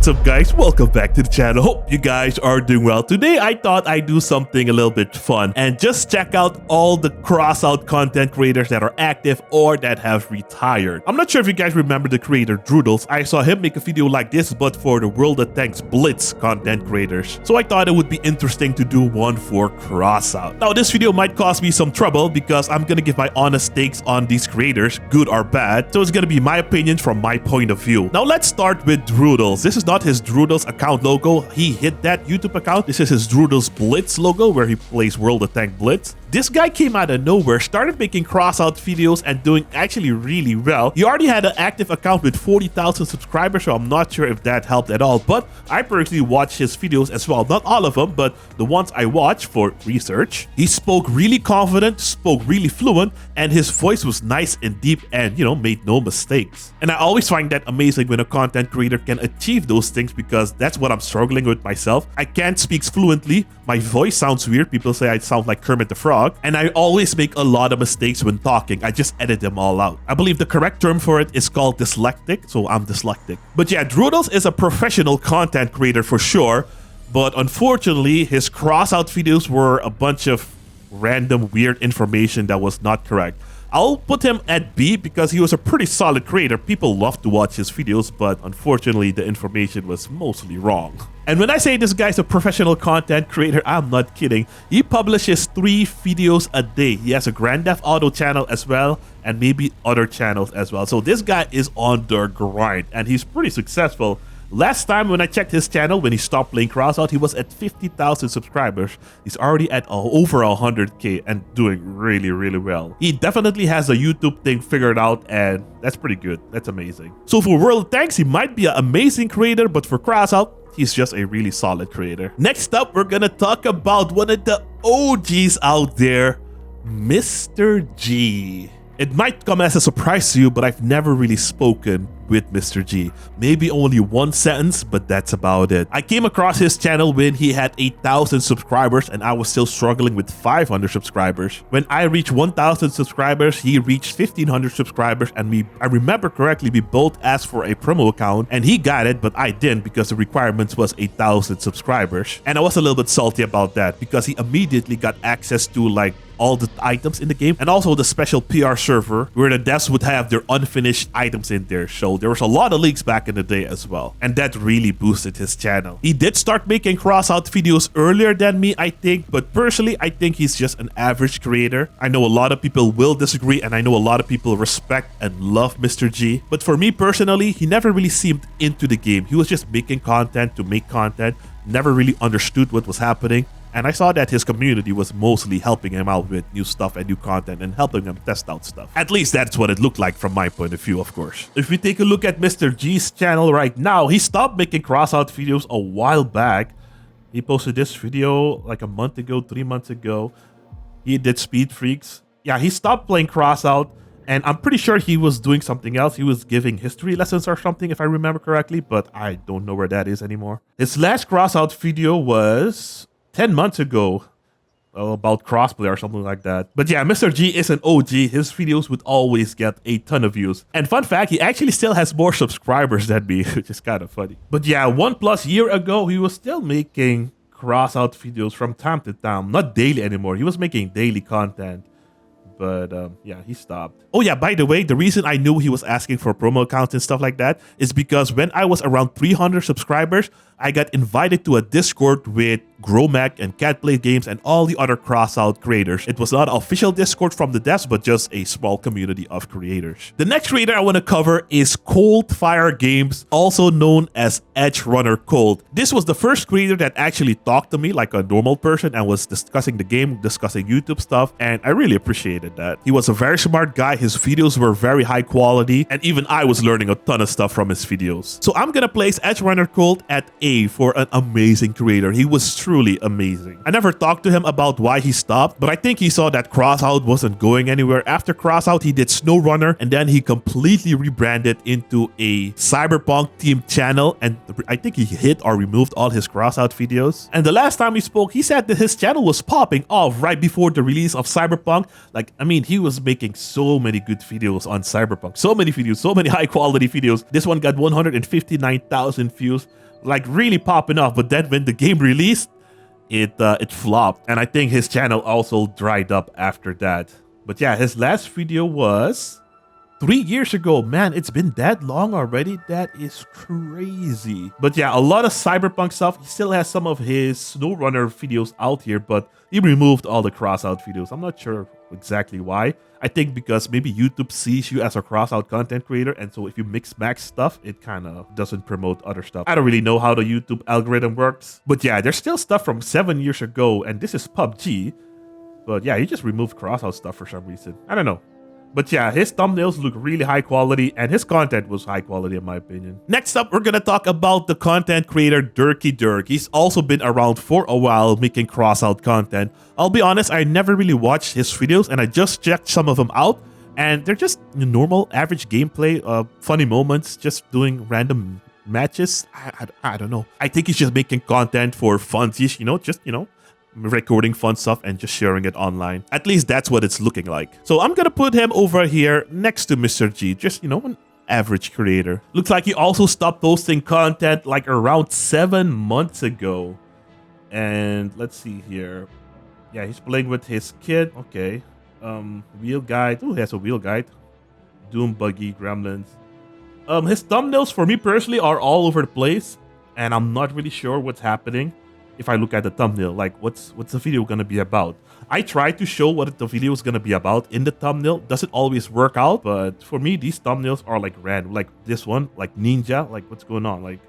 up guys, welcome back to the channel. Hope you guys are doing well. Today I thought I'd do something a little bit fun and just check out all the Crossout content creators that are active or that have retired. I'm not sure if you guys remember the creator Droodles. I saw him make a video like this but for the World of Tanks Blitz content creators. So I thought it would be interesting to do one for Crossout. Now this video might cause me some trouble because I'm gonna give my honest takes on these creators, good or bad. So it's gonna be my opinion from my point of view. Now let's start with Droodles. This is not his Droodles account logo. He hit that YouTube account. This is his Droodles Blitz logo where he plays World of Tank Blitz. This guy came out of nowhere, started making Crossout videos and doing actually really well. He already had an active account with 40,000 subscribers, so I'm not sure if that helped at all. But I personally watched his videos as well. Not all of them, but the ones I watched for research. He spoke really confident, spoke really fluent, and his voice was nice and deep and, made no mistakes. And I always find that amazing when a content creator can achieve those things because that's what I'm struggling with myself. I can't speak fluently. My voice sounds weird. People say I sound like Kermit the Frog. And I always make a lot of mistakes when talking. I just edit them all out. I believe the correct term for it is called dyslexic, so I'm dyslexic. But yeah, Droodles is a professional content creator for sure, but unfortunately his Crossout videos were a bunch of random weird information that was not correct. I'll put him at B because he was a pretty solid creator. People love to watch his videos, but unfortunately the information was mostly wrong. And when I say this guy's a professional content creator, I'm not kidding. He publishes 3 videos a day. He has a Grand Theft Auto channel as well, and maybe other channels as well. So this guy is on the grind, and he's pretty successful. Last time when I checked his channel, when he stopped playing Crossout, he was at 50,000 subscribers. He's already at over 100k and doing really, really well. He definitely has a YouTube thing figured out, and that's pretty good. That's amazing. So for World of Tanks, he might be an amazing creator, but for Crossout, he's just a really solid creator. Next up, we're gonna talk about one of the OGs out there, Mr. G. It might come as a surprise to you, but I've never really spoken with Mr. G. Maybe only one sentence, but that's about it. I came across his channel when he had 8,000 subscribers and I was still struggling with 500 subscribers. When I reached 1,000 subscribers, he reached 1,500 subscribers, and I remember correctly, we both asked for a promo account and he got it, but I didn't because the requirements was 8,000 subscribers. And I was a little bit salty about that because he immediately got access to like all the items in the game and also the special PR server where the devs would have their unfinished items in there. So there was a lot of leaks back in the day as well, and that really boosted his channel. He did start making Crossout videos earlier than me, I think, but personally I think he's just an average creator. I know a lot of people will disagree, and I know a lot of people respect and love Mr. G, but for me personally, he never really seemed into the game. He was just making content to make content, never really understood what was happening. And I saw that his community was mostly helping him out with new stuff and new content and helping him test out stuff. At least that's what it looked like from my point of view, of course. If we take a look at Mr. G's channel right now, he stopped making Crossout videos a while back. He posted this video like a month ago, 3 months ago. He did Speed Freaks. Yeah, he stopped playing Crossout, and I'm pretty sure he was doing something else. He was giving history lessons or something, if I remember correctly, but I don't know where that is anymore. His last Crossout video was 10 months ago, about crossplay or something like that. But yeah, Mr. G is an OG. His videos would always get a ton of views. And fun fact, he actually still has more subscribers than me, which is kind of funny. But yeah, 1+ year ago, he was still making Crossout videos from time to time. Not daily anymore. He was making daily content. But yeah, he stopped. Oh yeah, by the way, the reason I knew he was asking for promo accounts and stuff like that is because when I was around 300 subscribers, I got invited to a Discord with Gromac and Catplay Games and all the other Crossout creators. It was not an official Discord from the devs, but just a small community of creators. The next creator I want to cover is Coldfire Games, also known as Edge Runner Cold. This was the first creator that actually talked to me like a normal person and was discussing the game, discussing YouTube stuff, and I really appreciated that. He was a very smart guy. His videos were very high quality, and even I was learning a ton of stuff from his videos. So I'm gonna place Edge Runner Cold at A for an amazing creator. He was truly amazing. I never talked to him about why he stopped, but I think he saw that Crossout wasn't going anywhere. After Crossout, he did SnowRunner, and then he completely rebranded into a Cyberpunk themed channel, and I think he hid or removed all his Crossout videos. And the last time we spoke, he said that his channel was popping off right before the release of Cyberpunk. Like, I mean, he was making so many good videos on Cyberpunk. So many videos, so many high quality videos. This one got 159,000 views. like really popping off. But then when the game released, it flopped. And I think his channel also dried up after that. But yeah, his last video was 3 years ago. Man, it's been that long already. That is crazy. But yeah, a lot of cyberpunk stuff. He still has some of his SnowRunner videos out here, but he removed all the crossout videos. I'm not sure exactly why. I think because maybe YouTube sees you as a crossout content creator, and so if you mix max stuff, it kind of doesn't promote other stuff. I don't really know how the YouTube algorithm works. But yeah, there's still stuff from 7 years ago, and this is PUBG. But yeah, he just removed crossout stuff for some reason. I don't know. But yeah, his thumbnails look really high quality, and his content was high quality in my opinion. Next up, we're gonna talk about the content creator Dirky Dirk. He's also been around for a while making crossout content. I'll be honest, I never really watched his videos, and I just checked some of them out, and they're just normal, average gameplay, funny moments, just doing random matches. I don't know. I think he's just making content for funsies, recording fun stuff and just sharing it online. At least that's what it's looking like. So I'm gonna put him over here next to Mr. G, just an average creator. Looks like he also stopped posting content like around 7 months ago. And let's see here. Yeah, he's playing with his kid. Okay. Wheel guide. Oh, he has a wheel guide. Doom buggy, gremlins. His thumbnails for me personally are all over the place, and I'm not really sure what's happening. If I look at the thumbnail, like what's the video gonna be about? I try to show what the video is gonna be about in the thumbnail. Doesn't always work out, but for me, these thumbnails are like random. Like this one, like ninja, like what's going on? Like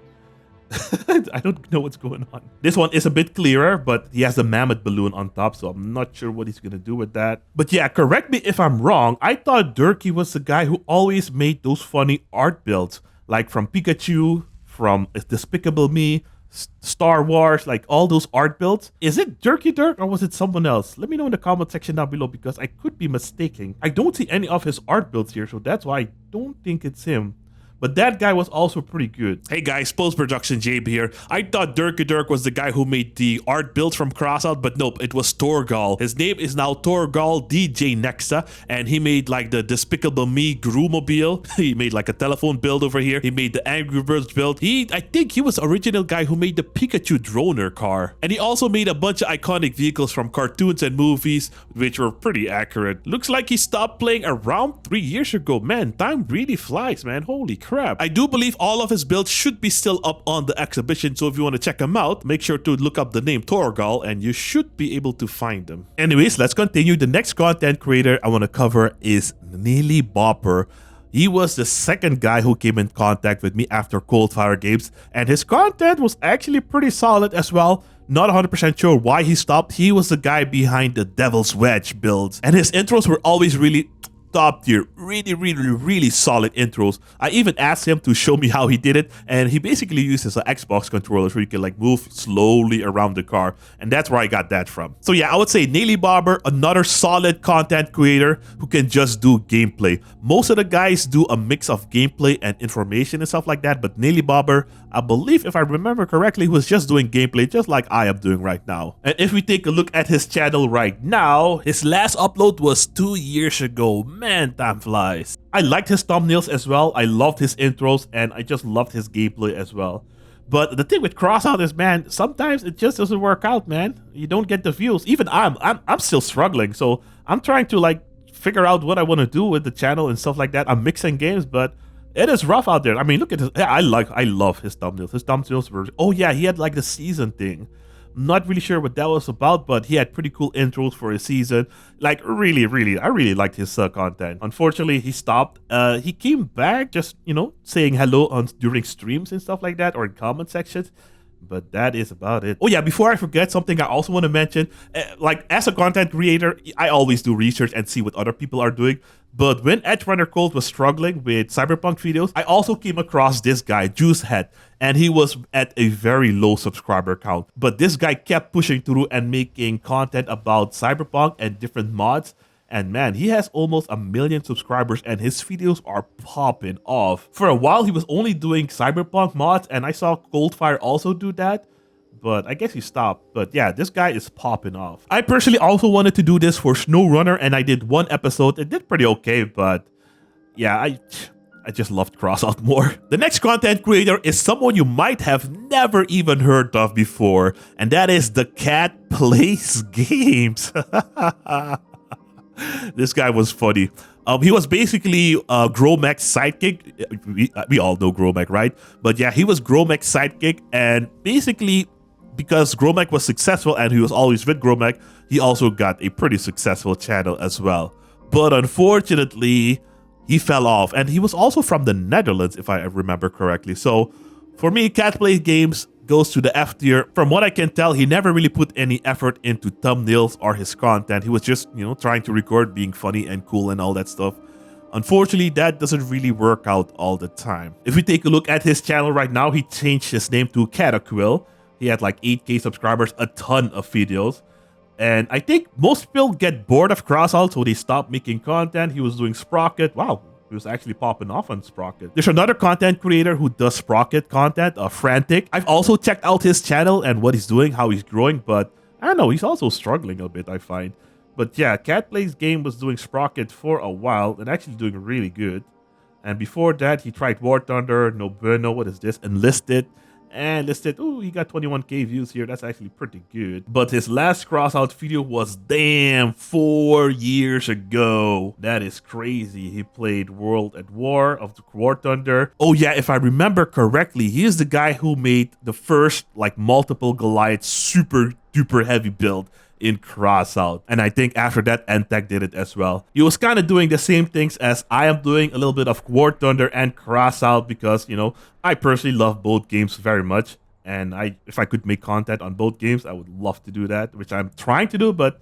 I don't know what's going on. This one is a bit clearer, but he has a mammoth balloon on top, so I'm not sure what he's gonna do with that. But yeah, correct me if I'm wrong. I thought Dirky was the guy who always made those funny art builds, like from Pikachu, from Despicable Me, Star Wars, like all those art builds. Is it Dirky Dirk or was it someone else? Let me know in the comment section down below because I could be mistaken. I don't see any of his art builds here, so that's why I don't think it's him. But that guy was also pretty good. Hey guys, post-production JB here. I thought Dirky Dirk was the guy who made the art builds from Crossout, but nope, it was Torgal. His name is now Torgal DJ Nexa, and he made like the Despicable Me Groo-mobile. He made like a telephone build over here. He made the Angry Birds build. I think he was the original guy who made the Pikachu Droner car. And he also made a bunch of iconic vehicles from cartoons and movies, which were pretty accurate. Looks like he stopped playing around 3 years ago. Man, time really flies, man. Holy crap. I do believe all of his builds should be still up on the exhibition, so if you want to check him out, make sure to look up the name Torgal and you should be able to find him. Anyways, let's continue. The next content creator I want to cover is NeilyBobber. He was the second guy who came in contact with me after Coldfire Games, and his content was actually pretty solid as well. Not 100% sure why he stopped. He was the guy behind the Devil's Wedge builds, and his intros were always really top tier, really solid intros. I even asked him to show me how he did it, and he basically uses an Xbox controller so you can like move slowly around the car, and that's where I got that from. So yeah, I would say NeilyBobber, another solid content creator who can just do gameplay. Most of the guys do a mix of gameplay and information and stuff like that, but NeilyBobber, I believe if I remember correctly, was just doing gameplay just like I am doing right now. And if we take a look at his channel right now, his last upload was 2 years ago. Man, time flies. I liked his thumbnails as well. I loved his intros, and I just loved his gameplay as well. But the thing with Crossout is, man, sometimes it just doesn't work out, man. You don't get the views. Even I'm still struggling. So I'm trying to like figure out what I want to do with the channel and stuff like that. I'm mixing games, but it is rough out there. I mean, look at this. Yeah, I love his thumbnails. His thumbnails were, oh yeah, he had like the season thing. Not really sure what that was about, but he had pretty cool intros for his season. Like I really liked his content. Unfortunately, he stopped. He came back just, saying hello during streams and stuff like that, or in comment sections. But that is about it. Oh yeah, before I forget, something I also want to mention, like as a content creator, I always do research and see what other people are doing. But when Edgerunner Cold was struggling with Cyberpunk videos, I also came across this guy, Juicehead, and he was at a very low subscriber count. But this guy kept pushing through and making content about Cyberpunk and different mods. And man, he has almost 1 million subscribers and his videos are popping off. For a while, he was only doing Cyberpunk mods, and I saw Coldfire also do that. But I guess he stopped. But yeah, this guy is popping off. I personally also wanted to do this for SnowRunner, and I did one episode. It did pretty okay, but yeah, I just loved Crossout more. The next content creator is someone you might have never even heard of before, and that is the Cat Plays Games. This guy was funny. He was basically Gromek's sidekick. We all know Gromek, right? But yeah, he was Gromek's sidekick, and basically because Gromek was successful and he was always with Gromek, he also got a pretty successful channel as well. But unfortunately, he fell off, and he was also from the Netherlands, if I remember correctly. So for me, Cat Plays Games goes to the F tier. From what I can tell, he never really put any effort into thumbnails or his content. He was just, trying to record, being funny and cool and all that stuff. Unfortunately, that doesn't really work out all the time. If we take a look at his channel right now, he changed his name to Cataquill. He had like 8K subscribers, a ton of videos. And I think most people get bored of Crossout, so they stopped making content. He was doing Sprocket. Wow, he was actually popping off on Sprocket. There's another content creator who does Sprocket content, Frantic. I've also checked out his channel and what he's doing, how he's growing, but I don't know, he's also struggling a bit, I find. But yeah, Cat Plays Game was doing Sprocket for a while and actually doing really good. And before that, he tried War Thunder, No Bueno, what is this? Enlisted. And listed, oh, he got 21K views here. That's actually pretty good. But his last Crossout video was, damn, 4 years ago. That is crazy. He played World at War of the War Thunder. Oh yeah, if I remember correctly, he is the guy who made the first like multiple Goliath super duper heavy build in Crossout. And I think after that, Entech did it as well. He was kind of doing the same things as I am doing, a little bit of War Thunder and Crossout because, I personally love both games very much. And if I could make content on both games, I would love to do that, which I'm trying to do, but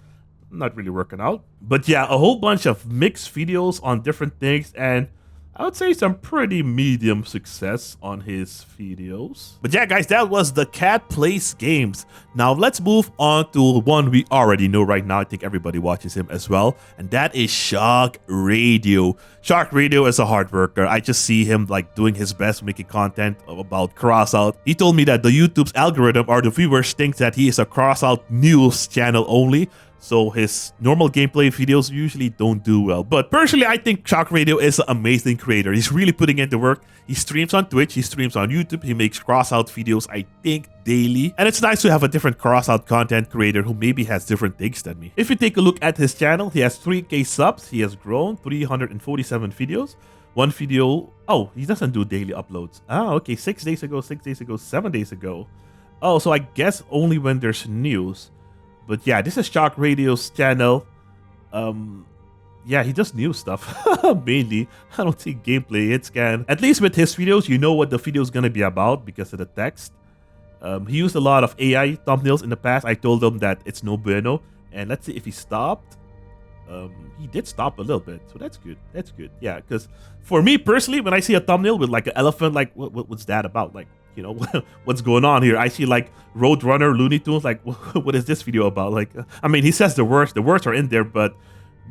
not really working out. But yeah, a whole bunch of mixed videos on different things, and I would say some pretty medium success on his videos. But yeah, guys, that was the Cat Plays Games. Now let's move on to one we already know right now. I think everybody watches him as well, and that is SharkNado. SharkNado is a hard worker. I just see him like doing his best making content about Crossout. He told me that the YouTube's algorithm or the viewers think that he is a Crossout news channel only. So his normal gameplay videos usually don't do well. But personally, I think SharkNado is an amazing creator. He's really putting in the work. He streams on Twitch, he streams on YouTube, he makes Crossout videos, I think, daily. And it's nice to have a different Crossout content creator who maybe has different takes than me. If you take a look at his channel, he has 3K subs. He has grown 347 videos. One video, oh, he doesn't do daily uploads. Oh, okay, 6 days ago, 7 days ago. Oh, so I guess only when there's news. But yeah, this is SharkNado's channel. Yeah, he does new stuff, mainly. I don't think gameplay hits can. At least with his videos, you know what the video is going to be about because of the text. He used a lot of AI thumbnails in the past. I told him that it's no bueno. And let's see if he stopped. He did stop a little bit, so that's good. That's good. Yeah, because for me personally, when I see a thumbnail with like an elephant, like what's that about? Like, what's going on here? I see like Roadrunner, Looney Tunes, like what is this video about? Like, I mean, he says the words are in there, but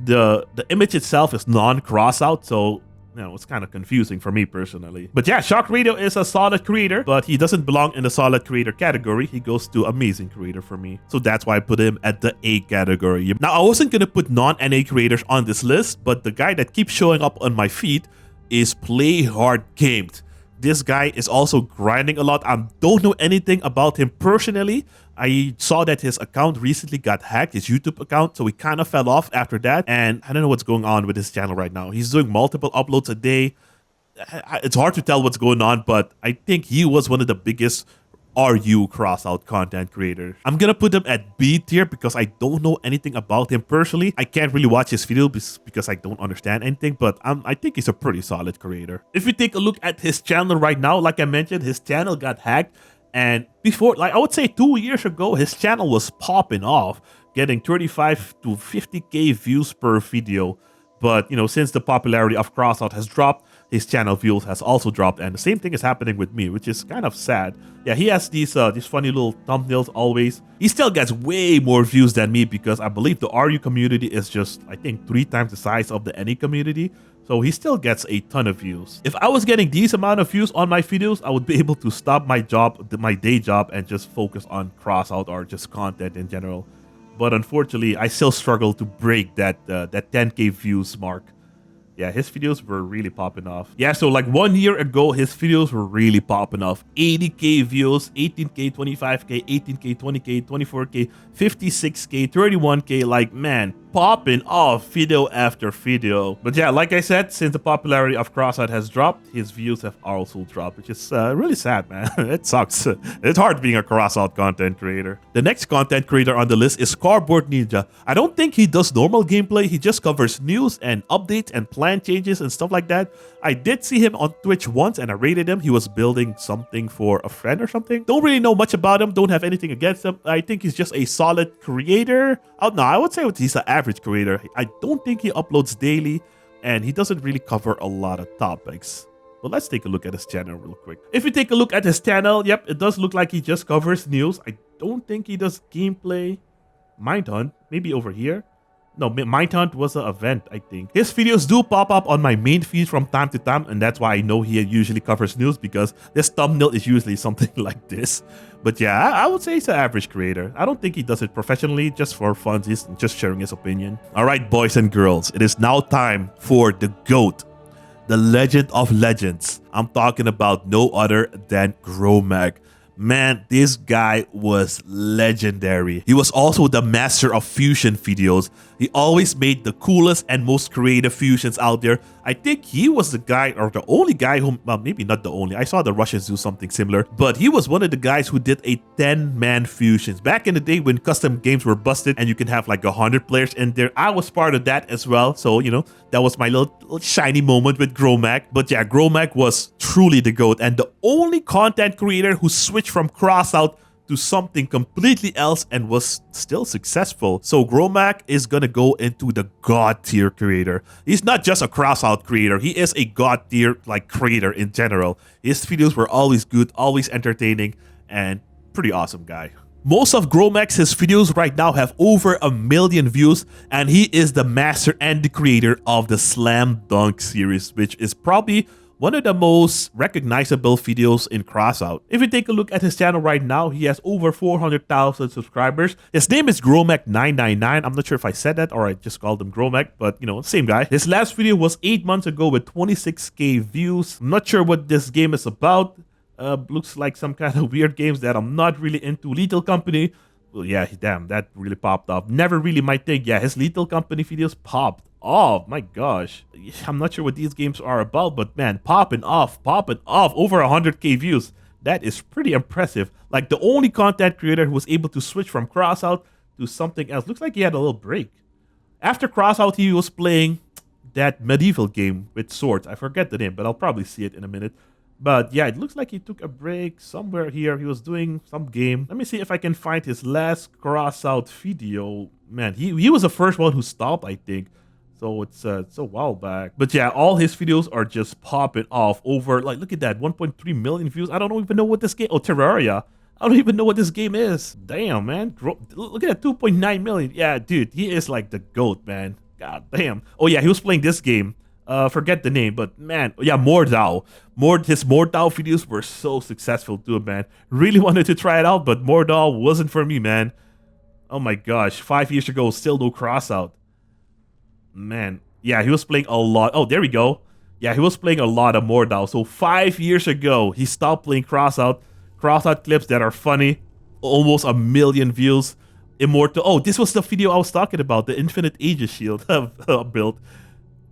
the image itself is non-Crossout, so it's kind of confusing for me personally. But yeah, SharkNado is a solid creator, but he doesn't belong in the solid creator category. He goes to amazing creator for me. So that's why I put him at the A category. Now, I wasn't going to put non-NA creators on this list, but the guy that keeps showing up on my feed is Play Hard Gamed. This guy is also grinding a lot. I don't know anything about him personally. I saw that his account recently got hacked, his YouTube account, so he kind of fell off after that. And I don't know what's going on with his channel right now. He's doing multiple uploads a day. It's hard to tell what's going on, but I think he was one of the biggest RU Crossout content creator. I'm gonna put him at B tier because I don't know anything about him personally. I can't really watch his video because I don't understand anything, but I think he's a pretty solid creator. If we take a look at his channel right now, like I mentioned, his channel got hacked, and before, like I would say 2 years ago, his channel was popping off, getting 35 to 50K views per video. But since the popularity of Crossout has dropped, his channel views has also dropped, and the same thing is happening with me, which is kind of sad. Yeah, he has these funny little thumbnails always. He still gets way more views than me because I believe the RU community is just, I think, 3 times the size of the NA community. So he still gets a ton of views. If I was getting these amount of views on my videos, I would be able to stop my job, my day job, and just focus on Crossout or just content in general. But unfortunately, I still struggle to break that 10K views mark. Yeah, his videos were really popping off. Yeah, so like 1 year ago, his videos were really popping off. 80K views, 18K, 25K, 18K, 20K, 24K, 56K, 31K. Like, man, popping off video after video. But yeah, like I said, since the popularity of Crossout has dropped, his views have also dropped, which is really sad, man. It sucks. It's hard being a Crossout content creator. The next content creator on the list is Cardboard Ninja. I don't think he does normal gameplay. He just covers news and updates and plan changes and stuff like that. I did see him on Twitch once and I rated him. He was building something for a friend or something. Don't really know much about him. Don't have anything against him. I think he's just a solid creator. Oh no, I would say he's an average creator. I don't think he uploads daily and he doesn't really cover a lot of topics. But let's take a look at his channel real quick. If you take a look at his channel, yep, it does look like he just covers news. I don't think he does gameplay. Mindhunt, maybe over here. No, Mindhunt was an event, I think. His videos do pop up on my main feed from time to time, and that's why I know he usually covers news, because this thumbnail is usually something like this. But yeah, I would say he's an average creator. I don't think he does it professionally, just for fun. He's just sharing his opinion. All right, boys and girls, it is now time for the GOAT, the legend of legends. I'm talking about no other than Gromag. Man, this guy was legendary. He was also the master of fusion videos. He always made the coolest and most creative fusions out there. I think he was the guy, or the only guy who, well, maybe not the only. I saw the Russians do something similar, but he was one of the guys who did a 10-man fusions. Back in the day when custom games were busted and you can have like 100 players in there, I was part of that as well. So, you know, that was my little shiny moment with Gromag. But yeah, Gromag was truly the GOAT and the only content creator who switched from Crossout to something completely else and was still successful. So Gromag is gonna go into the god tier creator. He's not just a Crossout creator, he is a god tier like creator in general. His videos were always good, always entertaining, and pretty awesome guy. Most of Gromag's videos right now have over 1 million views, and he is the master and the creator of the Slam Dunk series, which is probably one of the most recognizable videos in Crossout. If you take a look at his channel right now, he has over 400,000 subscribers. His name is Gromag999. I'm not sure if I said that or I just called him Gromag, but you know, same guy. His last video was 8 months ago with 26K views. I'm not sure what this game is about. Looks like some kind of weird games that I'm not really into. Lethal Company. Well, yeah, damn, that really popped off. Never really my thing. Yeah, his Lethal Company videos popped. Oh my gosh, I'm not sure what these games are about, but man, popping off, over 100K views. That is pretty impressive. Like the only content creator who was able to switch from Crossout to something else. Looks like he had a little break. After Crossout, he was playing that medieval game with swords. I forget the name, but I'll probably see it in a minute. But yeah, it looks like he took a break somewhere here. He was doing some game. Let me see if I can find his last Crossout video. Man, he was the first one who stopped, I think. So it's a while back. But yeah, all his videos are just popping off over, like, look at that, 1.3 million views. I don't even know what this game, oh, Terraria. I don't even know what this game is. Damn, man. Look at that, 2.9 million. Yeah, dude, he is like the GOAT, man. God damn. Oh yeah, he was playing this game. Forget the name, but man, yeah, Mordau. His Mordau videos were so successful too, man. Really wanted to try it out, but Mordau wasn't for me, man. Oh my gosh, 5 years ago, still no Crossout. Man, yeah, he was playing a lot. Oh, there we go. Yeah, he was playing a lot of Mordau. So 5 years ago, he stopped playing Crossout. Crossout clips that are funny. Almost 1 million views. Immortal. Oh, this was the video I was talking about. The Infinite Aegis Shield build.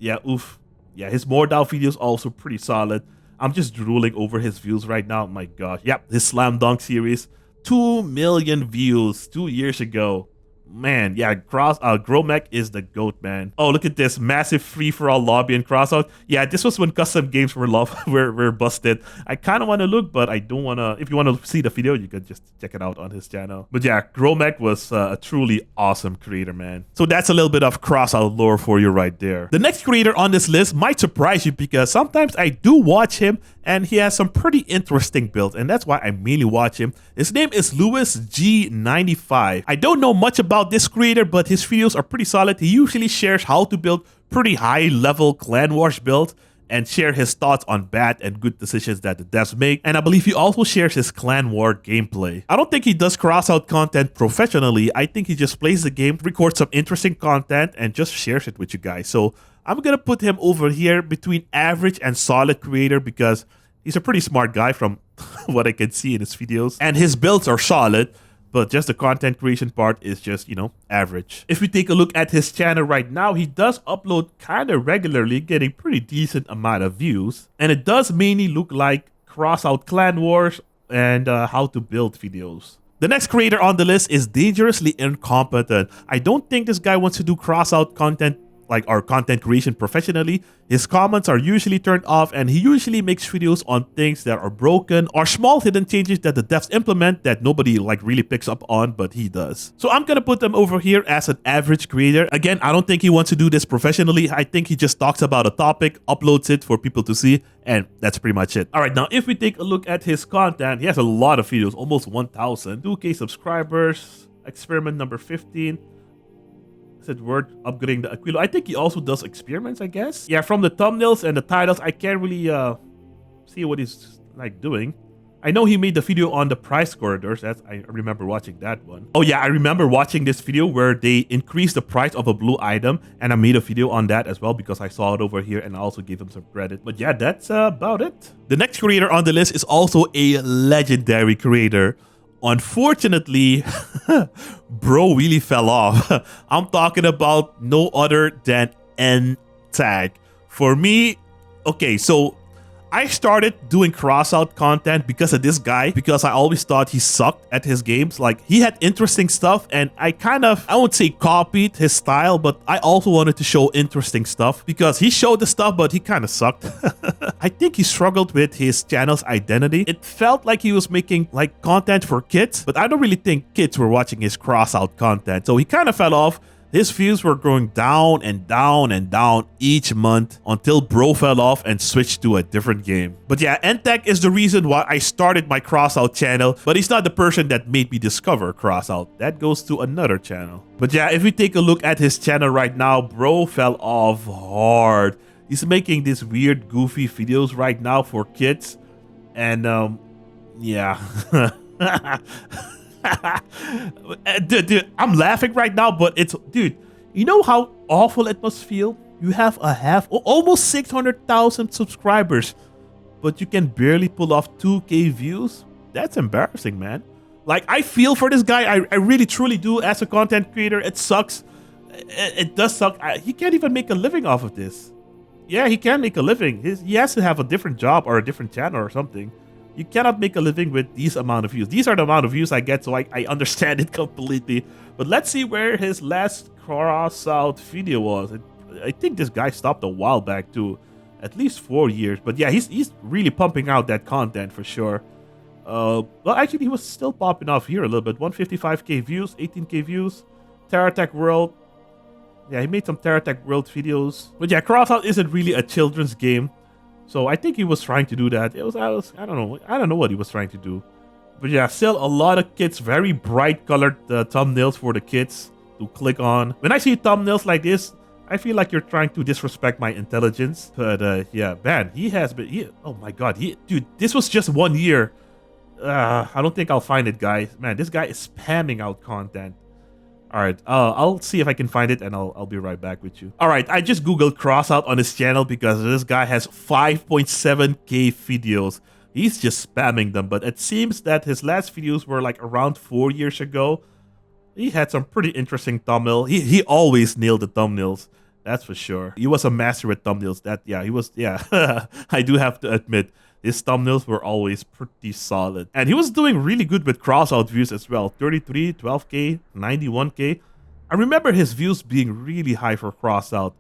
Yeah, oof. Yeah, his Mordau videos also pretty solid. I'm just drooling over his views right now. My gosh. Yep, his Slam Dunk series. 2 million views 2 years ago. Man, yeah, Gromag is the GOAT, man. Oh, look at this massive free-for-all lobby in Crossout. Yeah, this was when custom games were were busted. I kind of want to look, but I don't want to. If you want to see the video, you could just check it out on his channel. But yeah, Gromag was a truly awesome creator, man. So that's a little bit of Crossout lore for you right there. The next creator on this list might surprise you because sometimes I do watch him and he has some pretty interesting builds, and that's why I mainly watch him. His name is Louis G95. I don't know much about this creator, but his videos are pretty solid. He usually shares how to build pretty high-level clan wars builds and share his thoughts on bad and good decisions that the devs make. And I believe he also shares his clan war gameplay. I don't think he does Crossout content professionally. I think he just plays the game, records some interesting content, and just shares it with you guys. So I'm gonna put him over here between average and solid creator because he's a pretty smart guy from what I can see in his videos. And his builds are solid, but just the content creation part is just, average. If we take a look at his channel right now, he does upload kind of regularly, getting pretty decent amount of views. And it does mainly look like Crossout Clan Wars and how to build videos. The next creator on the list is Dangerously Incompetent. I don't think this guy wants to do Crossout content or content creation professionally. His comments are usually turned off and he usually makes videos on things that are broken or small hidden changes that the devs implement that nobody really picks up on, but he does. So I'm gonna put him over here as an average creator. Again, I don't think he wants to do this professionally. I think he just talks about a topic, uploads it for people to see, and that's pretty much it. All right, now if we take a look at his content, he has a lot of videos, almost 1,000, 2K subscribers, experiment number 15. Said word upgrading the Aquilo. I think he also does experiments, I guess. Yeah, from the thumbnails and the titles, I can't really see what he's doing. I know he made the video on the price corridors. I remember watching that one. Oh yeah, I remember watching this video where they increased the price of a blue item, and I made a video on that as well because I saw it over here and I also gave him some credit. But yeah, that's about it. The next creator on the list is also a legendary creator. Unfortunately, bro really fell off. I'm talking about no other than Entech. For me, okay, so I started doing Crossout content because of this guy, because I always thought he sucked at his games. He had interesting stuff and I won't say copied his style, but I also wanted to show interesting stuff because he showed the stuff, but he kind of sucked. I think he struggled with his channel's identity. It felt like he was making content for kids, but I don't really think kids were watching his Crossout content. So he kind of fell off. His views were going down and down and down each month until bro fell off and switched to a different game. But yeah, Entech is the reason why I started my Crossout channel, but he's not the person that made me discover Crossout. That goes to another channel. But yeah, if we take a look at his channel right now, bro fell off hard. He's making these weird, goofy videos right now for kids. And yeah. Dude, I'm laughing right now, but dude, you know how awful it must feel? You have almost 600,000 subscribers, but you can barely pull off 2K views. That's embarrassing, man. I feel for this guy. I really, truly do. As a content creator, it sucks. It does suck. He can't even make a living off of this. Yeah, he can make a living. He has to have a different job or a different channel or something. You cannot make a living with these amount of views. These are the amount of views I get, so I understand it completely. But let's see where his last Crossout video was. I think this guy stopped a while back too. At least 4 years. But yeah, he's really pumping out that content for sure. Well, actually, he was still popping off here a little bit. 155k views, 18k views. TerraTech World. Yeah, he made some TerraTech World videos. But yeah, Crossout isn't really a children's game. So I think he was trying to do that. I don't know what he was trying to do. But yeah, still a lot of kids, very bright colored thumbnails for the kids to click on. When I see thumbnails like this, I feel like you're trying to disrespect my intelligence. But yeah, man, oh my god, dude, this was just 1 year. I don't think I'll find it, guys. Man, this guy is spamming out content. Alright, I'll see if I can find it and I'll be right back with you. Alright, I just googled Crossout on his channel because this guy has 5.7k videos. He's just spamming them, but it seems that his last videos were around 4 years ago. He had some pretty interesting thumbnails. He always nailed the thumbnails, that's for sure. He was a master with thumbnails. I do have to admit, his thumbnails were always pretty solid. And he was doing really good with Crossout views as well. 33, 12k, 91k. I remember his views being really high for Crossout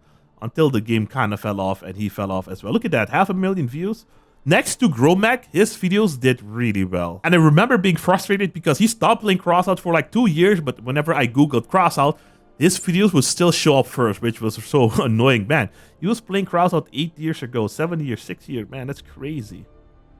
until the game kind of fell off and he fell off as well. Look at that, 500,000 views. Next to Gromac, his videos did really well. And I remember being frustrated because he stopped playing Crossout for 2 years, but whenever I googled Crossout, his videos would still show up first, which was so annoying. Man, he was playing Crossout 8 years ago, 7 years, 6 years. Man, that's crazy.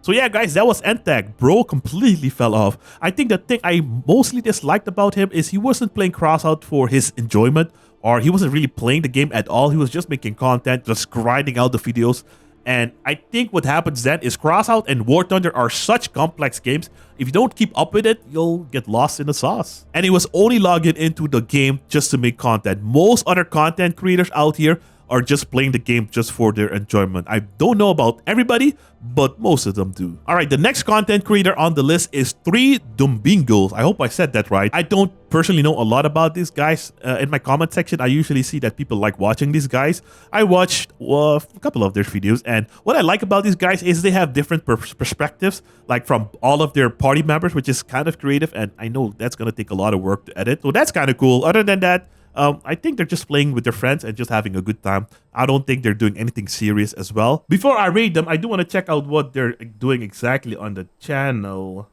So yeah, guys, that was Entech. Bro completely fell off. I think the thing I mostly disliked about him is he wasn't playing Crossout for his enjoyment, or he wasn't really playing the game at all. He was just making content, just grinding out the videos. And I think what happens then is Crossout and War Thunder are such complex games. If you don't keep up with it, you'll get lost in the sauce. And he was only logging into the game just to make content. Most other content creators out here are just playing the game just for their enjoyment. I don't know about everybody, but most of them do. All right, the next content creator on the list is TreeBurgers. I hope I said that right. I don't personally know a lot about these guys. In my comment section, I usually see that people like watching these guys. I watched a couple of their videos, and what I like about these guys is they have different perspectives, like from all of their party members, which is kind of creative, and I know that's gonna take a lot of work to edit, so that's kind of cool. Other than that, I think they're just playing with their friends and just having a good time. I don't think they're doing anything serious as well. Before I rate them, I do want to check out what they're doing exactly on the channel.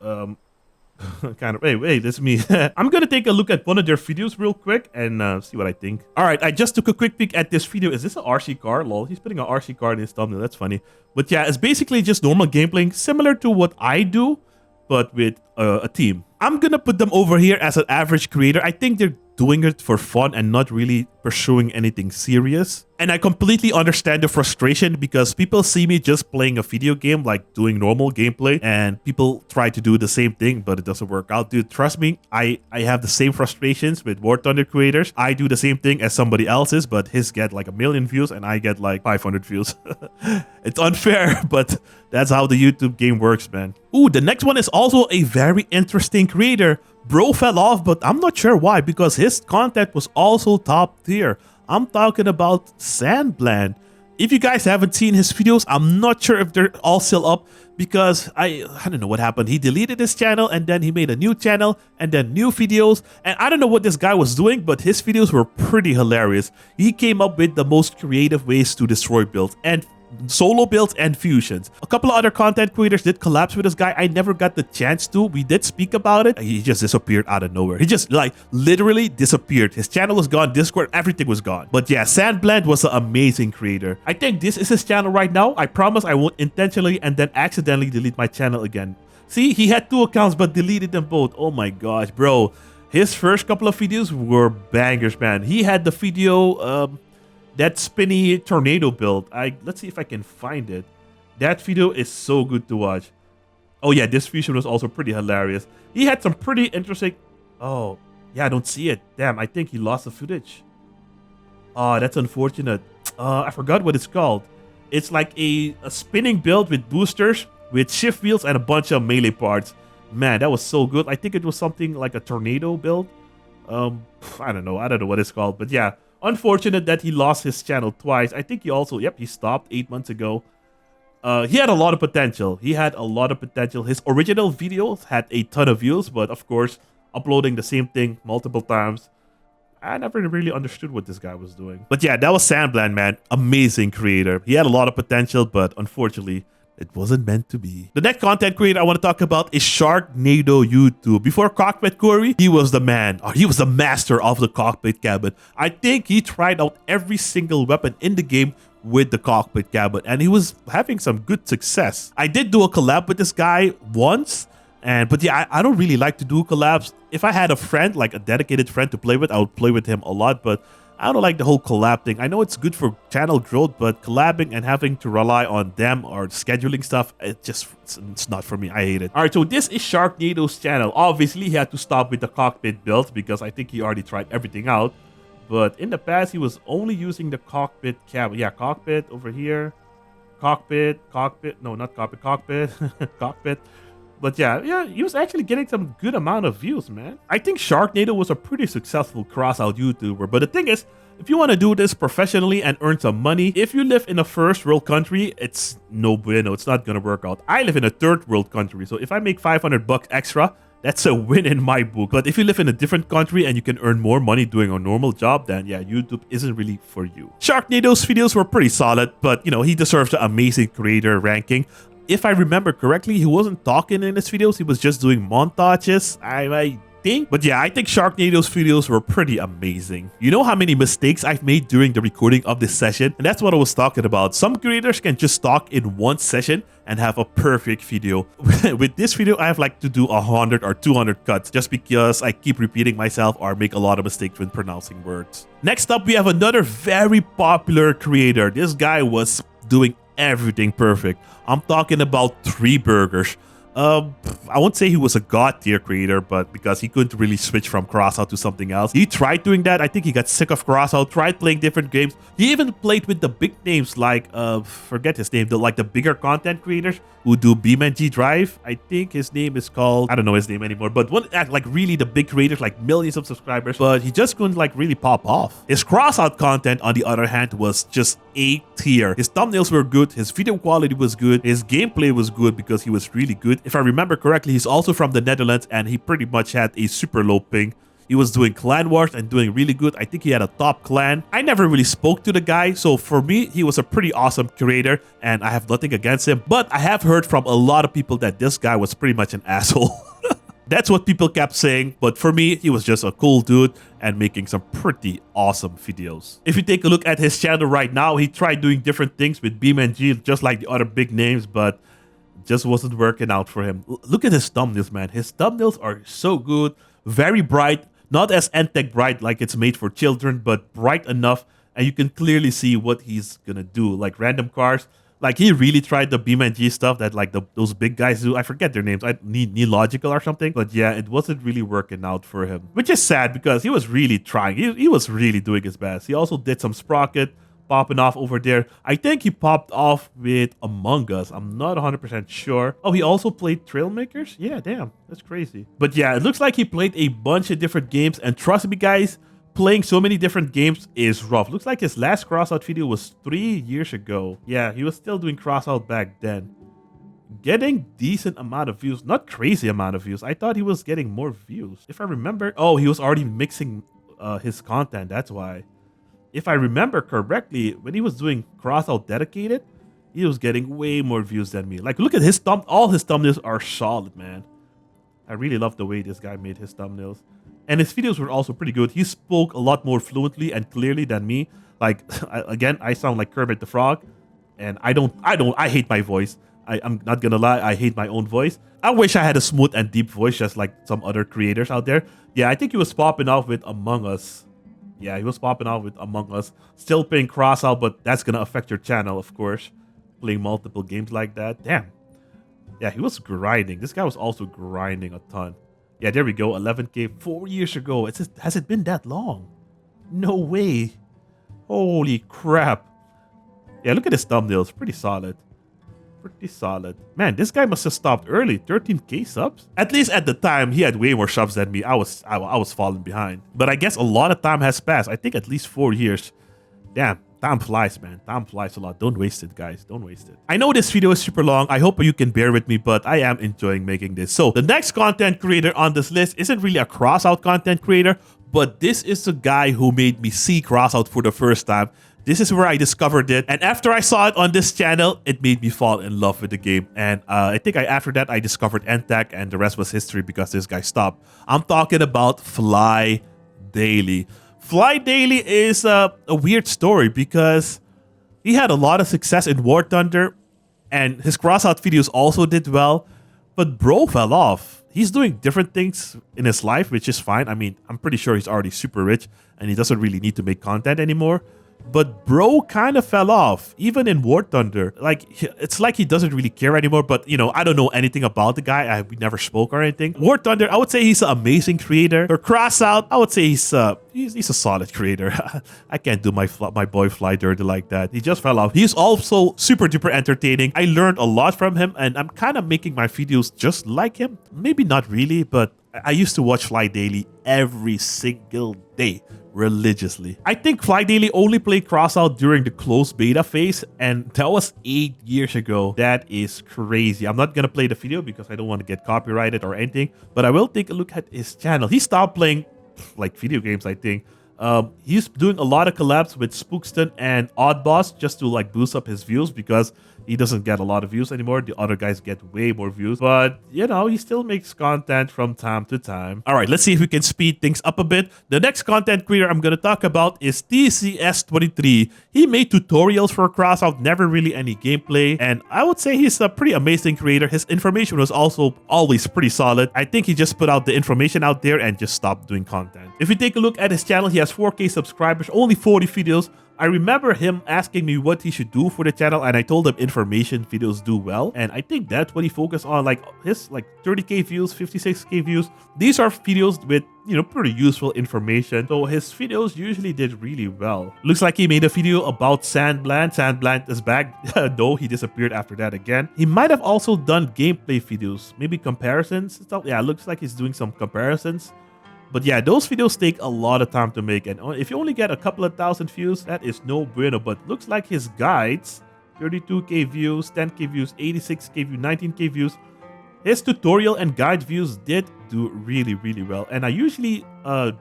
Wait, that's me. I'm gonna take a look at one of their videos real quick and see what I think. All right, I just took a quick peek at this video. Is this an RC car? Lol, he's putting an RC car in his thumbnail. That's funny. But yeah, it's basically just normal gameplay, similar to what I do, but with a team. I'm gonna put them over here as an average creator. I think they're doing it for fun and not really pursuing anything serious. And I completely understand the frustration because people see me just playing a video game, like doing normal gameplay, and people try to do the same thing, but it doesn't work out. Dude, trust me, I have the same frustrations with War Thunder creators. I do the same thing as somebody else's, but his get like 1 million views and I get like 500 views. It's unfair, but that's how the YouTube game works, man. Ooh, the next one is also a very interesting creator. Bro fell off, but I'm not sure why, because his content was also top tier. I'm talking about SandBland. If you guys haven't seen his videos, I'm not sure if they're all still up because I don't know what happened. He deleted his channel and then he made a new channel and then new videos. And I don't know what this guy was doing, but his videos were pretty hilarious. He came up with the most creative ways to destroy builds and solo builds and fusions. A couple of other content creators did collapse with this guy. I never got the chance to. We did speak about it. He just disappeared out of nowhere. He just like literally disappeared. His channel was gone, Discord, everything was gone. But yeah, SandBland was an amazing creator. I think this is his channel right now. I promise I won't intentionally and then accidentally delete my channel again. See, he had 2 accounts but deleted them both. Oh my gosh, bro. His first couple of videos were bangers, man. He had the video that spinny tornado build. Let's see if I can find it. That video is so good to watch. Oh yeah, this fusion was also pretty hilarious. He had some pretty interesting... Oh, yeah, I don't see it. Damn, I think he lost the footage. Oh, that's unfortunate. I forgot what it's called. It's like a spinning build with boosters, with shift wheels, and a bunch of melee parts. Man, that was so good. I think it was something like a tornado build. I don't know what it's called, but yeah. Unfortunate that he lost his channel twice. I think he also, he stopped 8 months ago. He had a lot of potential. His original videos had a ton of views, but of course, uploading the same thing multiple times, I never really understood what this guy was doing. But yeah, that was SandBland, man. Amazing creator. He had a lot of potential, but unfortunately, it wasn't meant to be. The next content creator I want to talk about is SharkNado YouTube. Before Cockpit Cory, he was the man. He was the master of the cockpit cabin. I think he tried out every single weapon in the game with the cockpit cabin, and he was having some good success. I did do a collab with this guy once, but yeah, I don't really like to do collabs. If I had a friend, like a dedicated friend to play with, I would play with him a lot, but I don't like the whole collab thing. I know it's good for channel growth, but collabing and having to rely on them or scheduling stuff, it's not for me. I hate it. All right, so this is SharkNado's channel. Obviously, he had to stop with the cockpit build because I think he already tried everything out. But in the past, he was only using the cockpit cabin. Yeah, cockpit over here. Cockpit. No, not cockpit. Cockpit. But yeah, he was actually getting some good amount of views, man. I think SharkNado was a pretty successful crossout YouTuber. But the thing is, if you want to do this professionally and earn some money, if you live in a first world country, it's no bueno. It's not going to work out. I live in a third world country. So if I make $500 extra, that's a win in my book. But if you live in a different country and you can earn more money doing a normal job, then yeah, YouTube isn't really for you. SharkNado's videos were pretty solid, but you know, he deserves the amazing creator ranking. If I remember correctly, he wasn't talking in his videos. He was just doing montages, I think. But yeah, I think SharkNado's videos were pretty amazing. You know how many mistakes I've made during the recording of this session? And that's what I was talking about. Some creators can just talk in one session and have a perfect video. With this video, I have like to do 100 or 200 cuts just because I keep repeating myself or make a lot of mistakes when pronouncing words. Next up, we have another very popular creator. This guy was doing everything perfect. I'm talking about TreeBurgers. I won't say he was a god tier creator, but because he couldn't really switch from Crossout to something else. He tried doing that. I think he got sick of Crossout, tried playing different games. He even played with the big names like, forget his name, like the bigger content creators who do BeamNG Drive. I think his name is called, I don't know his name anymore, but one like really the big creators, like millions of subscribers, but he just couldn't like really pop off. His Crossout content, on the other hand, was just A tier. His thumbnails were good, his video quality was good, his gameplay was good because he was really good. If I remember correctly, he's also from the Netherlands and he pretty much had a super low ping. He was doing clan wars and doing really good. I think he had a top clan. I never really spoke to the guy, so for me, he was a pretty awesome creator and I have nothing against him. But I have heard from a lot of people that this guy was pretty much an asshole. That's what people kept saying, but for me, he was just a cool dude and making some pretty awesome videos. If you take a look at his channel right now, he tried doing different things with BeamNG, just like the other big names, but just wasn't working out for him. Look at his thumbnails, man. His thumbnails are so good, very bright, not as Entech bright like it's made for children, but bright enough, and you can clearly see what he's gonna do, like random cars. Like he really tried the BeamNG stuff that like those big guys do. I forget their names. I need NeilyBobber or something. But yeah, it wasn't really working out for him, which is sad because he was really trying. He was really doing his best. He also did some Sprocket popping off over there. I think he popped off with Among Us. I'm not 100% sure. Oh, he also played Trailmakers? Yeah, damn. That's crazy. But yeah, it looks like he played a bunch of different games. And trust me, guys, playing so many different games is rough. Looks like his last Crossout video was 3 years ago. Yeah, he was still doing Crossout back then. Getting decent amount of views. Not crazy amount of views. I thought he was getting more views. If I remember, oh, he was already mixing his content. That's why. If I remember correctly, when he was doing Crossout Dedicated, he was getting way more views than me. Like, look at his all his thumbnails are solid, man. I really love the way this guy made his thumbnails. And his videos were also pretty good. He spoke a lot more fluently and clearly than me. Like, again, I sound like Kermit the Frog. And I hate my voice. I'm not gonna lie, I hate my own voice. I wish I had a smooth and deep voice just like some other creators out there. Yeah, I think he was popping off with Among Us. Yeah, he was popping out with Among Us. Still playing Crossout, but that's gonna affect your channel, of course. Playing multiple games like that. Damn. Yeah, he was grinding. This guy was also grinding a ton. Yeah, there we go. 11K 4 years ago. Has it been that long? No way. Holy crap. Yeah, look at his thumbnails. Pretty solid. Pretty solid. Man, this guy must have stopped early. 13K subs? At least at the time, he had way more subs than me. I was falling behind. But I guess a lot of time has passed. I think at least 4 years. Damn, time flies, man. Time flies a lot. Don't waste it, guys. Don't waste it. I know this video is super long. I hope you can bear with me, but I am enjoying making this. So the next content creator on this list isn't really a Crossout content creator, but this is the guy who made me see Crossout for the first time. This is where I discovered it, and after I saw it on this channel, it made me fall in love with the game. And I think after that, I discovered Entech, and the rest was history because this guy stopped. I'm talking about PhlyDaily. PhlyDaily is a weird story because he had a lot of success in War Thunder, and his Crossout videos also did well, but bro fell off. He's doing different things in his life, which is fine. I mean, I'm pretty sure he's already super rich, and he doesn't really need to make content anymore. But bro kind of fell off, even in War Thunder. Like, it's like he doesn't really care anymore, but, you know, I don't know anything about the guy. We never spoke or anything. War Thunder, I would say he's an amazing creator. For Crossout, I would say he's a solid creator. I can't do my boy PhlyDaily like that. He just fell off. He's also super duper entertaining. I learned a lot from him, and I'm kind of making my videos just like him. Maybe not really, but I used to watch PhlyDaily every single day, religiously. I think PhlyDaily only played Crossout during the closed beta phase, and that was 8 years ago. That is crazy. I'm not gonna play the video because I don't want to get copyrighted or anything, but I will take a look at his channel. He stopped playing like video games, I think. He's doing a lot of collabs with Spookston and Oddboss just to like boost up his views because he doesn't get a lot of views anymore. The other guys get way more views, but you know, he still makes content from time to time. All right, let's see if we can speed things up a bit. The next content creator I'm going to talk about is TCS23. He made tutorials for Crossout, never really any gameplay, and I would say he's a pretty amazing creator. His information was also always pretty solid. I think he just put out the information out there and just stopped doing content. If you take a look at his channel, he has 4K subscribers, only 40 videos, I remember him asking me what he should do for the channel, and I told him information videos do well, and I think that's what he focused on. Like his 30k views, 56k views. These are videos with, you know, pretty useful information. So his videos usually did really well. Looks like he made a video about SandBland. SandBland is back. No, he disappeared after that again. He might have also done gameplay videos, maybe comparisons and stuff. Yeah, looks like he's doing some comparisons. But yeah, those videos take a lot of time to make, and if you only get a couple of thousand views, that is no bueno. But looks like his guides, 32k views, 10k views, 86k views, 19k views. His tutorial and guide views did do really, really well. And I usually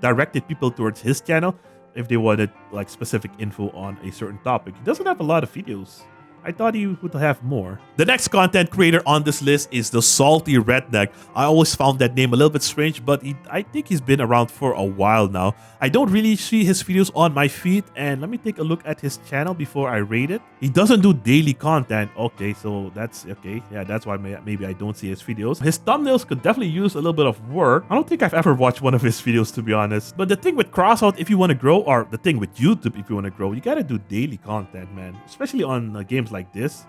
directed people towards his channel if they wanted like specific info on a certain topic. He doesn't have a lot of videos. I thought he would have more. The next content creator on this list is the Salty Redneck. I always found that name a little bit strange, but I think he's been around for a while now. I don't really see his videos on my feed, and let me take a look at his channel before I rate it. He doesn't do daily content. Okay, so that's okay. Yeah, that's why maybe I don't see his videos. His thumbnails could definitely use a little bit of work. I don't think I've ever watched one of his videos, to be honest. But the thing with Crossout, if you want to grow, or the thing with YouTube, if you want to grow, you gotta do daily content, man. Especially on games like this,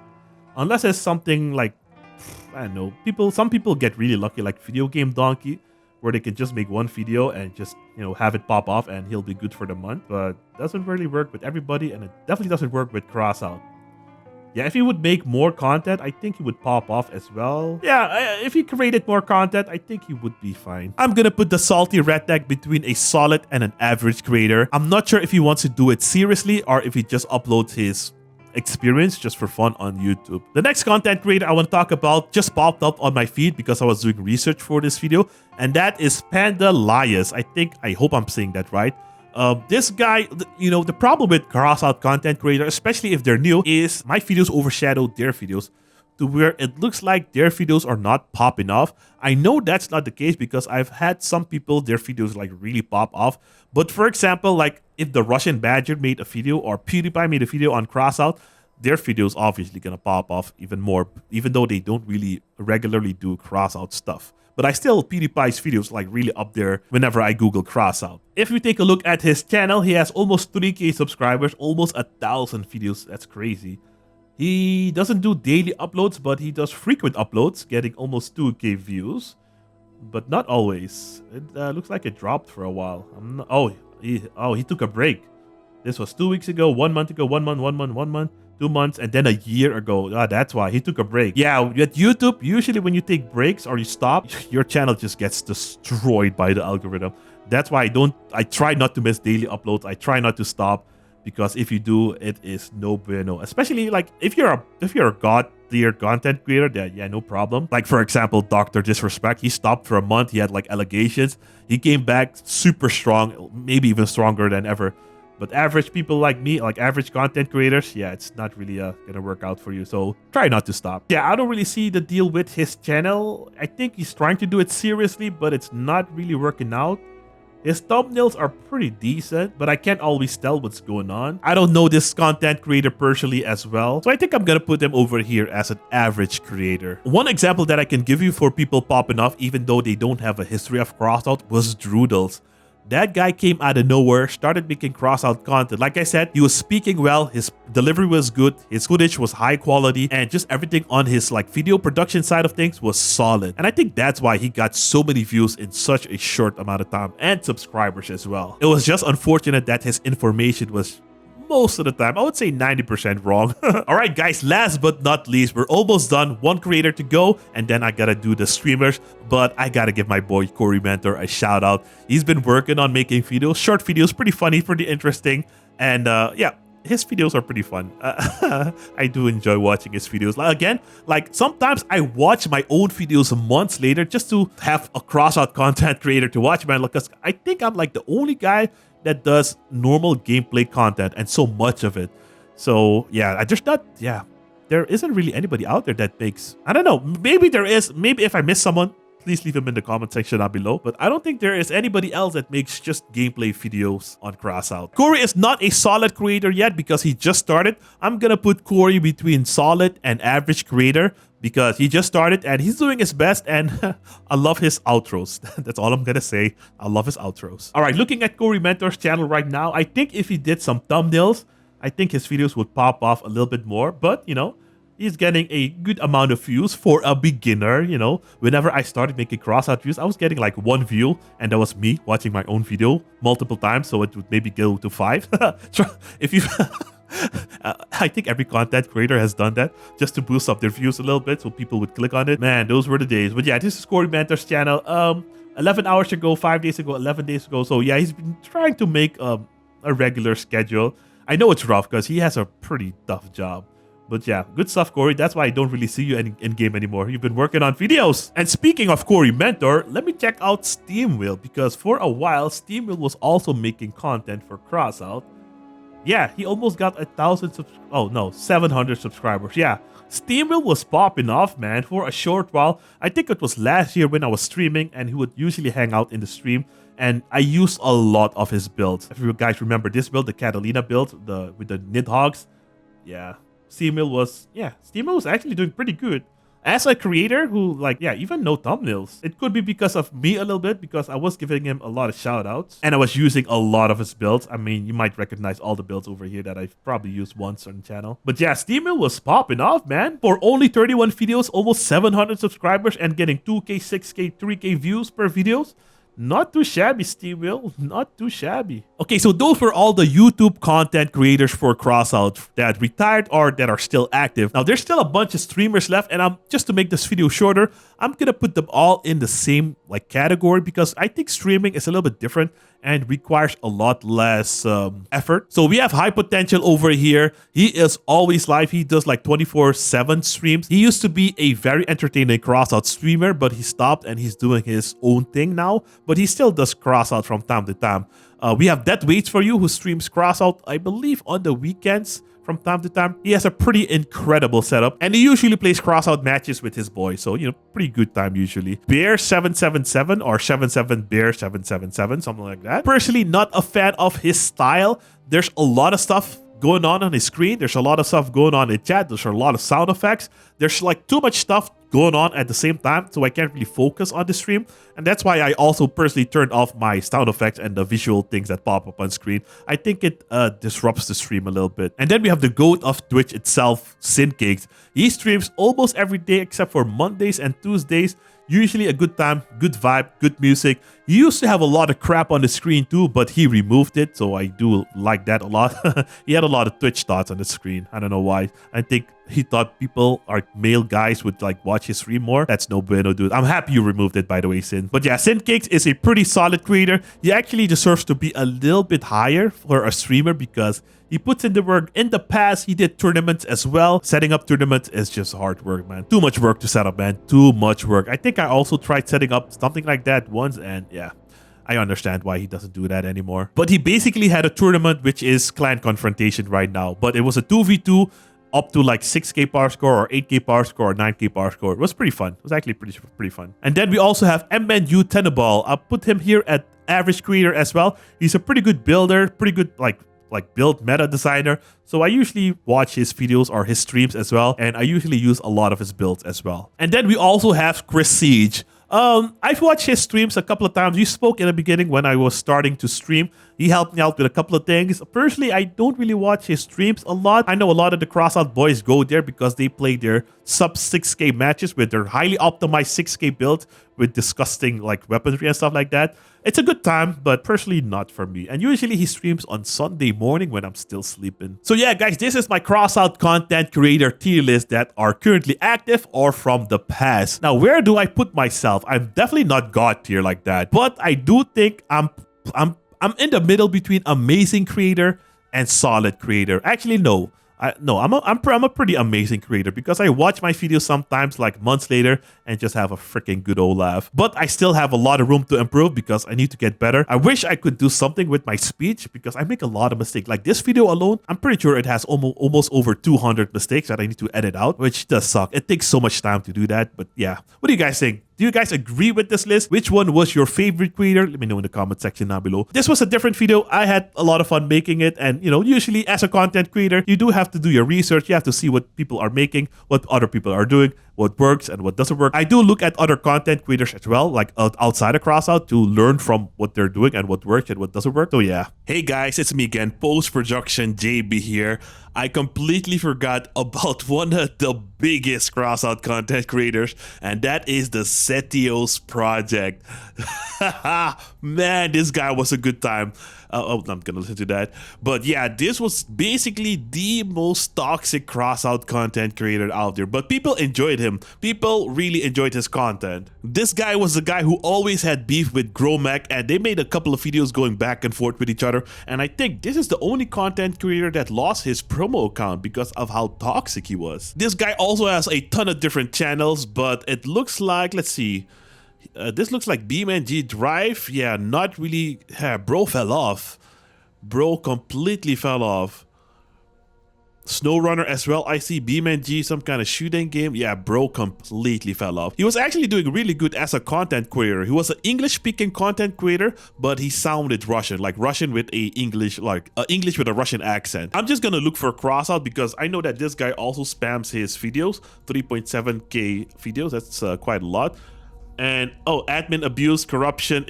unless it's something like, I don't know, some people get really lucky, like Video Game Donkey, where they can just make one video and just, you know, have it pop off and he'll be good for the month. But doesn't really work with everybody, and it definitely doesn't work with Crossout. Yeah, if he would make more content, I think he would pop off as well. Yeah, if he created more content, I think he would be fine. I'm gonna put the Salty Redneck between a solid and an average creator. I'm not sure if he wants to do it seriously or if he just uploads his experience just for fun on YouTube. The next content creator I want to talk about just popped up on my feed because I was doing research for this video, and that is Pandalius. I hope I'm saying that right. This guy, you know, the problem with Crossout content creator, especially if they're new, is my videos overshadow their videos to where it looks like their videos are not popping off. I know that's not the case because I've had some people, their videos like really pop off. But for example, like if the Russian Badger made a video or PewDiePie made a video on Crossout, their videos obviously gonna pop off even more, even though they don't really regularly do Crossout stuff. But I still, PewDiePie's videos like really up there whenever I Google Crossout. If we take a look at his channel, he has almost 3k subscribers, almost 1,000 videos. That's crazy. He doesn't do daily uploads, but he does frequent uploads, getting almost 2k views. But not always. It looks like it dropped for a while. He took a break. This was 2 weeks ago, 1 month ago, 1 month, 1 month, 1 month, 2 months, and then a year ago. That's why he took a break. Yeah, with YouTube, usually when you take breaks or you stop, your channel just gets destroyed by the algorithm. That's why I try not to miss daily uploads. I try not to stop, because if you do, it is no bueno. Especially like if you're a god tier content creator, then yeah, no problem. Like for example, Dr. Disrespect, he stopped for a month. He had like allegations. He came back super strong, maybe even stronger than ever. But average people like me, like average content creators, yeah, it's not really gonna work out for you. So try not to stop. Yeah, I don't really see the deal with his channel. I think he's trying to do it seriously, but it's not really working out. His thumbnails are pretty decent, but I can't always tell what's going on. I don't know this content creator personally as well, so I think I'm gonna put him over here as an average creator. One example that I can give you for people popping off even though they don't have a history of Crossout was Droodles. That guy came out of nowhere, started making Crossout content. Like I said, he was speaking well, his delivery was good, his footage was high quality, and just everything on his like video production side of things was solid. And I think that's why he got so many views in such a short amount of time, and subscribers as well. It was just unfortunate that his information was most of the time, I would say 90% wrong. Alright guys, last but not least, we're almost done. One creator to go, and then I gotta do the streamers. But I gotta give my boy Cory Mentor a shout out. He's been working on making videos, short videos, pretty funny, pretty interesting. And yeah, his videos are pretty fun. I do enjoy watching his videos. Again, like sometimes I watch my own videos months later just to have a Crossout content creator to watch, man. Because I think I'm like the only guy that does normal gameplay content and so much of it. So yeah, there isn't really anybody out there that makes, I don't know, maybe there is, maybe if I miss someone, please leave them in the comment section down below. But I don't think there is anybody else that makes just gameplay videos on Crossout. Cory is not a solid creator yet because he just started. I'm gonna put Cory between solid and average creator because he just started and he's doing his best, and I love his outros. That's all I'm gonna say. I love his outros. All right, looking at Cory Mentor's channel right now, I think if he did some thumbnails, I think his videos would pop off a little bit more, but you know, he's getting a good amount of views for a beginner, you know. Whenever I started making crossout views, I was getting like 1 view, and that was me watching my own video multiple times, so it would maybe go to 5. If you... I think every content creator has done that just to boost up their views a little bit so people would click on it. Man, those were the days. But yeah, this is Cory Mentor's channel. 11 hours ago, 5 days ago, 11 days ago. So yeah, he's been trying to make a regular schedule. I know it's rough because he has a pretty tough job. But yeah, good stuff, Cory. That's why I don't really see you in game anymore. You've been working on videos. And speaking of Cory Mentor, let me check out SteamWhale, because for a while, SteamWhale was also making content for Crossout. Yeah, he almost got 700 subscribers. Yeah, SteamWhale was popping off, man, for a short while. I think it was last year when I was streaming, and he would usually hang out in the stream, and I used a lot of his builds. If you guys remember this build, the Catalina build, with the Nidhogs, yeah, SteamWhale was actually doing pretty good. As a creator who, like, yeah, even no thumbnails. It could be because of me a little bit, because I was giving him a lot of shoutouts and I was using a lot of his builds. I mean, you might recognize all the builds over here that I've probably used once on the channel. But yeah, SteamWhale was popping off, man. For only 31 videos, almost 700 subscribers, and getting 2K, 6K, 3K views per videos. Not too shabby, SteamWhale. Not too shabby. Okay, so those were all the YouTube content creators for Crossout that retired or that are still active. Now, there's still a bunch of streamers left, and just to make this video shorter, I'm gonna put them all in the same like category, because I think streaming is a little bit different and requires a lot less effort. So we have High Potential over here. He is always live. He does like 24/7 streams. He used to be a very entertaining Crossout streamer, but he stopped and he's doing his own thing now. But he still does Crossout from time to time. We have Dead Waits for You, who streams Crossout, I believe, on the weekends from time to time. He has a pretty incredible setup, and he usually plays Crossout matches with his boys, so you know, pretty good time usually. Bear777 or 77Bear777, something like that. Personally, not a fan of his style. There's a lot of stuff going on his screen. There's a lot of stuff going on in chat. There's a lot of sound effects. There's like too much stuff going on at the same time, so I can't really focus on the stream. And that's why I also personally turned off my sound effects and the visual things that pop up on screen. I think it disrupts the stream a little bit. And then we have the GOAT of Twitch itself, Syncakes. He streams almost every day except for Mondays and Tuesdays. Usually a good time, good vibe, good music. He used to have a lot of crap on the screen too, but he removed it, so I do like that a lot. He had a lot of Twitch thoughts on the screen. I don't know why. I think he thought people, or male guys, would like watch his stream more. That's no bueno, dude. I'm happy you removed it, by the way, Sin. But yeah, Syncakes is a pretty solid creator. He actually deserves to be a little bit higher for a streamer because he puts in the work. In the past, he did tournaments as well. Setting up tournaments is just hard work, man. Too much work to set up, man. Too much work. I think I also tried setting up something like that once, and yeah, I understand why he doesn't do that anymore. But he basically had a tournament, which is Clan Confrontation right now. But it was a 2v2 up to like 6k power score or 8k power score or 9k power score. It was pretty fun. It was actually pretty fun. And then we also have MNU Tenable. I'll put him here at average creator as well. He's a pretty good builder, pretty good like build meta designer. So I usually watch his videos or his streams as well, and I usually use a lot of his builds as well. And then we also have Chris Siege. I've watched his streams a couple of times. You spoke in the beginning when I was starting to stream. He helped me out with a couple of things. Personally, I don't really watch his streams a lot. I know a lot of the Crossout boys go there because they play their sub 6k matches with their highly optimized 6k build with disgusting like weaponry and stuff like that. It's a good time, but personally not for me. And usually he streams on Sunday morning when I'm still sleeping. So yeah, guys, this is my Crossout content creator tier list that are currently active or from the past. Now, where do I put myself? I'm definitely not God tier like that, but I do think I'm in the middle between amazing creator and solid creator. Actually, no. I'm a pretty amazing creator because I watch my videos sometimes like months later and just have a freaking good old laugh. But I still have a lot of room to improve because I need to get better. I wish I could do something with my speech because I make a lot of mistakes. Like this video alone, I'm pretty sure it has almost over 200 mistakes that I need to edit out, which does suck. It takes so much time to do that. But yeah, what do you guys think? Do you guys agree with this list? Which one was your favorite creator? Let me know in the comment section down below. This was a different video. I had a lot of fun making it. And, you know, usually as a content creator, you do have to do your research. You have to see what people are making, what other people are doing, what works and what doesn't work. I do look at other content creators as well, like outside of Crossout, to learn from what they're doing and what works and what doesn't work. So yeah. Hey guys, it's me again, post-production JB here. I completely forgot about one of the biggest Crossout content creators, and that is the Sethioz project. Man, this guy was a good time. I'm not gonna listen to that. But yeah, this was basically the most toxic Crossout content creator out there. But people enjoyed him. People really enjoyed his content. This guy was the guy who always had beef with Gromec, and they made a couple of videos going back and forth with each other. And I think this is the only content creator that lost his promo account because of how toxic he was. This guy also has a ton of different channels, but it looks like, let's see. This looks like BeamNG Drive. Yeah, not really. Yeah, bro fell off. Bro completely fell off. SnowRunner as well. I see BeamNG, some kind of shooting game. Yeah, bro completely fell off. He was actually doing really good as a content creator. He was an English-speaking content creator, but he sounded Russian, like Russian with a English, like English with a Russian accent. I'm just gonna look for Crossout because I know that this guy also spams his videos, 3.7K videos. That's quite a lot. And oh, admin abuse, corruption,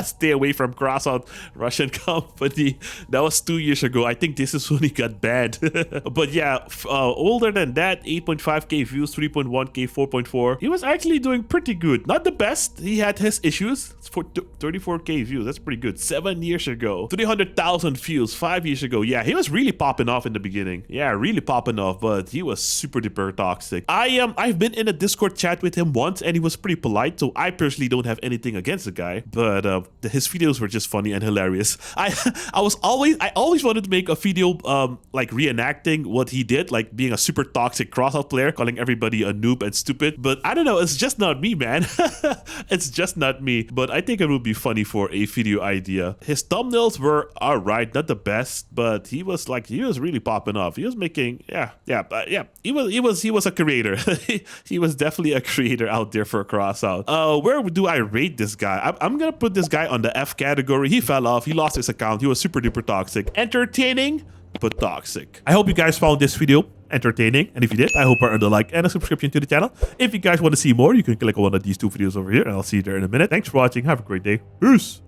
stay away from Crossout, Russian company. That was 2 years ago. I think this is when he got banned. But yeah, older than that, 8.5K views, 3.1K, 4.4. He was actually doing pretty good. Not the best. He had his issues. For 34K views, that's pretty good. 7 years ago, 300,000 views 5 years ago. Yeah, he was really popping off in the beginning. Yeah, really popping off, but he was super duper toxic. I've been in a Discord chat with him once, and he was pretty polite, so I personally don't have anything against the guy, but his videos were just funny and hilarious. I always wanted to make a video like reenacting what he did, like being a super toxic Crossout player, calling everybody a noob and stupid, but I don't know, it's just not me, man. It's just not me, but I think it would be funny for a video idea. His thumbnails were alright, not the best, but he was really popping off. He was making, he was a creator. He was definitely a creator out there for Crossout. Where do I rate this guy? I'm gonna put this guy on the F category. He fell off. He lost his account. He was super duper toxic. Entertaining, but toxic. I hope you guys found this video entertaining, and if you did, I hope you earned a like and a subscription to the channel. If you guys want to see more, you can click on one of these two videos over here, and I'll see you there in a minute. Thanks for watching. Have a great day. Peace.